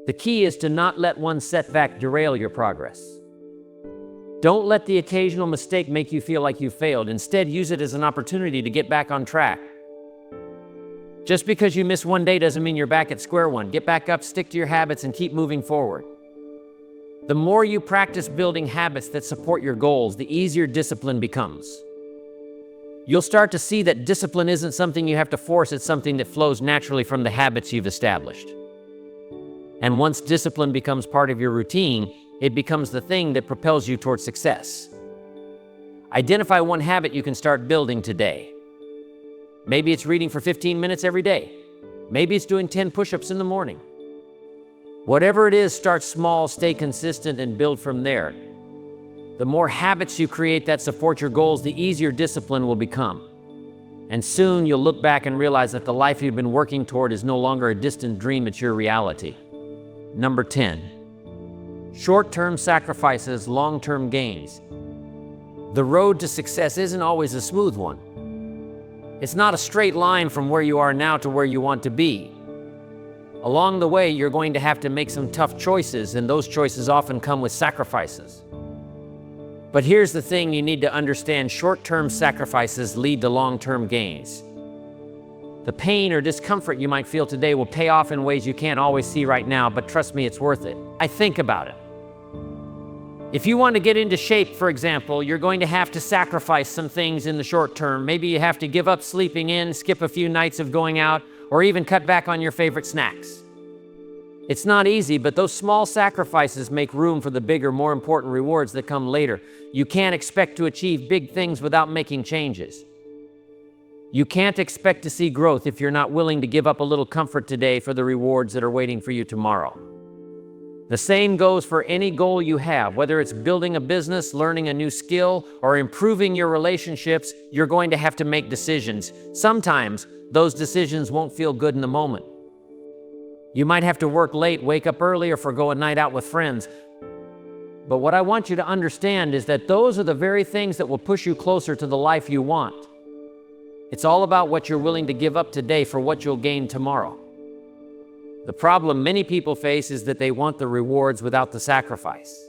The key is to not let one setback derail your progress. Don't let the occasional mistake make you feel like you failed. Instead, use it as an opportunity to get back on track. Just because you miss one day doesn't mean you're back at square one. Get back up, stick to your habits, and keep moving forward. The more you practice building habits that support your goals, the easier discipline becomes. You'll start to see that discipline isn't something you have to force, it's something that flows naturally from the habits you've established. And once discipline becomes part of your routine, it becomes the thing that propels you towards success. Identify one habit you can start building today. Maybe it's reading for 15 minutes every day. Maybe it's doing 10 push-ups in the morning. Whatever it is, start small, stay consistent, and build from there. The more habits you create that support your goals, the easier discipline will become. And soon you'll look back and realize that the life you've been working toward is no longer a distant dream, it's your reality. Number 10. Short-term sacrifices, long-term gains. The road to success isn't always a smooth one. It's not a straight line from where you are now to where you want to be. Along the way, you're going to have to make some tough choices, and those choices often come with sacrifices. But here's the thing you need to understand: short-term sacrifices lead to long-term gains. The pain or discomfort you might feel today will pay off in ways you can't always see right now, but trust me, it's worth it. I think about it. If you want to get into shape, for example, you're going to have to sacrifice some things in the short term. Maybe you have to give up sleeping in, skip a few nights of going out, or even cut back on your favorite snacks. It's not easy, but those small sacrifices make room for the bigger, more important rewards that come later. You can't expect to achieve big things without making changes. You can't expect to see growth if you're not willing to give up a little comfort today for the rewards that are waiting for you tomorrow. The same goes for any goal you have, whether it's building a business, learning a new skill, or improving your relationships. You're going to have to make decisions. Sometimes those decisions won't feel good in the moment. You might have to work late, wake up early, or forgo a night out with friends. But what I want you to understand is that those are the very things that will push you closer to the life you want. It's all about what you're willing to give up today for what you'll gain tomorrow. The problem many people face is that they want the rewards without the sacrifice.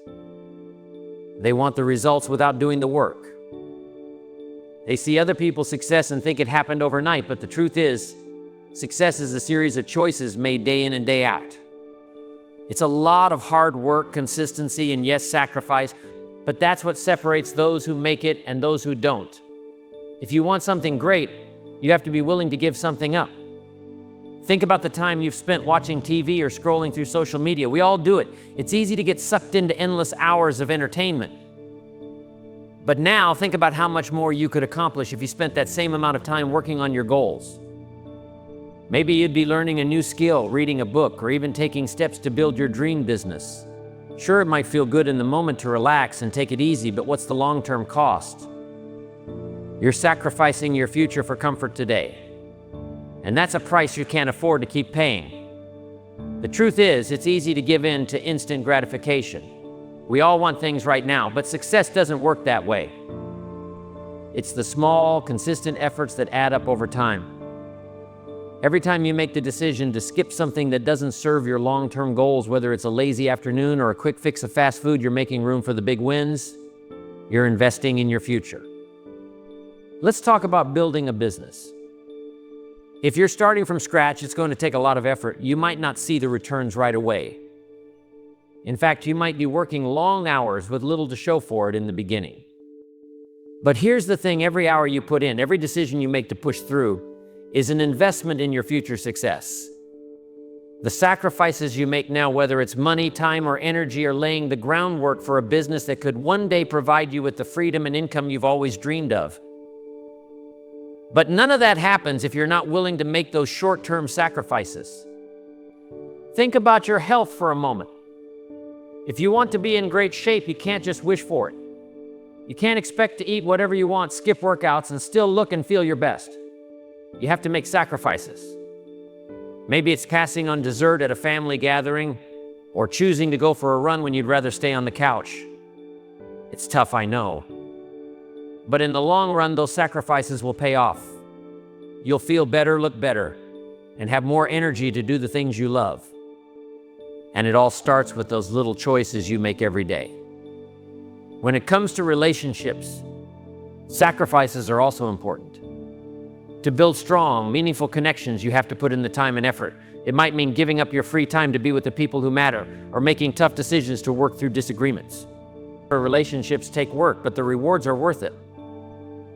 They want the results without doing the work. They see other people's success and think it happened overnight, but the truth is, success is a series of choices made day in and day out. It's a lot of hard work, consistency, and yes, sacrifice, but that's what separates those who make it and those who don't. If you want something great, you have to be willing to give something up. Think about the time you've spent watching TV or scrolling through social media. We all do it. It's easy to get sucked into endless hours of entertainment. But now think about how much more you could accomplish if you spent that same amount of time working on your goals. Maybe you'd be learning a new skill, reading a book, or even taking steps to build your dream business. Sure, it might feel good in the moment to relax and take it easy, but what's the long-term cost? You're sacrificing your future for comfort today. And that's a price you can't afford to keep paying. The truth is, it's easy to give in to instant gratification. We all want things right now, but success doesn't work that way. It's the small, consistent efforts that add up over time. Every time you make the decision to skip something that doesn't serve your long-term goals, whether it's a lazy afternoon or a quick fix of fast food, you're making room for the big wins. You're investing in your future. Let's talk about building a business. If you're starting from scratch, it's going to take a lot of effort. You might not see the returns right away. In fact, you might be working long hours with little to show for it in the beginning. But here's the thing, every hour you put in, every decision you make to push through, is an investment in your future success. The sacrifices you make now, whether it's money, time, or energy, are laying the groundwork for a business that could one day provide you with the freedom and income you've always dreamed of. But none of that happens if you're not willing to make those short-term sacrifices. Think about your health for a moment. If you want to be in great shape, you can't just wish for it. You can't expect to eat whatever you want, skip workouts, and still look and feel your best. You have to make sacrifices. Maybe it's passing on dessert at a family gathering, or choosing to go for a run when you'd rather stay on the couch. It's tough, I know. But in the long run, those sacrifices will pay off. You'll feel better, look better, and have more energy to do the things you love. And it all starts with those little choices you make every day. When it comes to relationships, sacrifices are also important. To build strong, meaningful connections, you have to put in the time and effort. It might mean giving up your free time to be with the people who matter, or making tough decisions to work through disagreements. Relationships take work, but the rewards are worth it.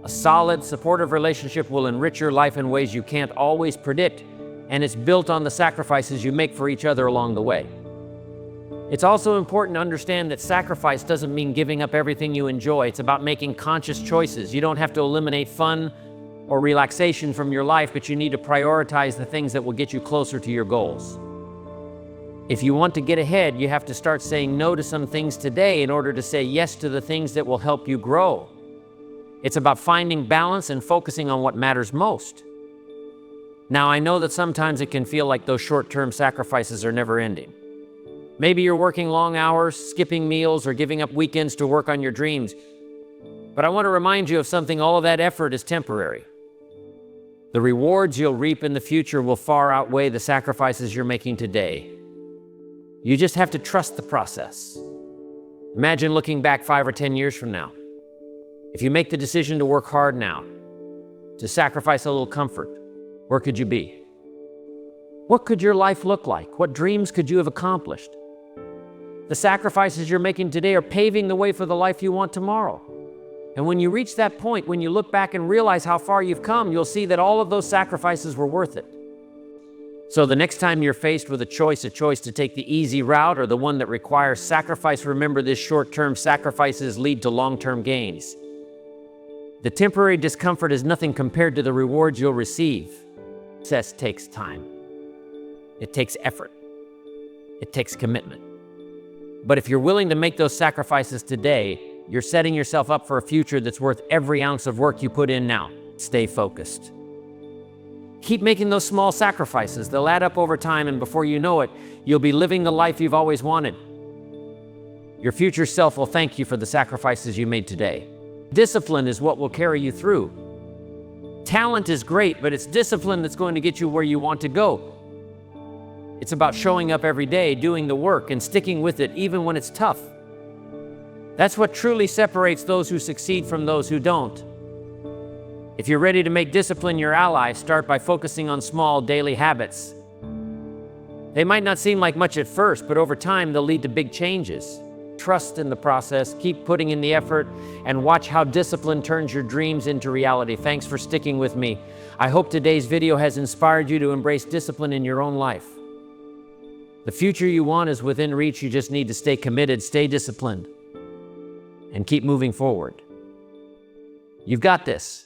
A solid, supportive relationship will enrich your life in ways you can't always predict, and it's built on the sacrifices you make for each other along the way. It's also important to understand that sacrifice doesn't mean giving up everything you enjoy. It's about making conscious choices. You don't have to eliminate fun or relaxation from your life, but you need to prioritize the things that will get you closer to your goals. If you want to get ahead, you have to start saying no to some things today in order to say yes to the things that will help you grow. It's about finding balance and focusing on what matters most. Now, I know that sometimes it can feel like those short-term sacrifices are never ending. Maybe you're working long hours, skipping meals, or giving up weekends to work on your dreams. But I want to remind you of something: all of that effort is temporary. The rewards you'll reap in the future will far outweigh the sacrifices you're making today. You just have to trust the process. Imagine looking back 5 or 10 years from now. If you make the decision to work hard now, to sacrifice a little comfort, where could you be? What could your life look like? What dreams could you have accomplished? The sacrifices you're making today are paving the way for the life you want tomorrow. And when you reach that point, when you look back and realize how far you've come, you'll see that all of those sacrifices were worth it. So the next time you're faced with a choice to take the easy route or the one that requires sacrifice, remember this: short-term sacrifices lead to long-term gains. The temporary discomfort is nothing compared to the rewards you'll receive. Success takes time. It takes effort. It takes commitment. But if you're willing to make those sacrifices today, you're setting yourself up for a future that's worth every ounce of work you put in now. Stay focused. Keep making those small sacrifices. They'll add up over time, and before you know it, you'll be living the life you've always wanted. Your future self will thank you for the sacrifices you made today. Discipline is what will carry you through. Talent is great, but it's discipline that's going to get you where you want to go. It's about showing up every day, doing the work, and sticking with it even when it's tough. That's what truly separates those who succeed from those who don't. If you're ready to make discipline your ally, start by focusing on small daily habits. They might not seem like much at first, but over time they'll lead to big changes. Trust in the process, keep putting in the effort, and watch how discipline turns your dreams into reality. Thanks for sticking with me. I hope today's video has inspired you to embrace discipline in your own life. The future you want is within reach. You just need to stay committed, stay disciplined, and keep moving forward. You've got this.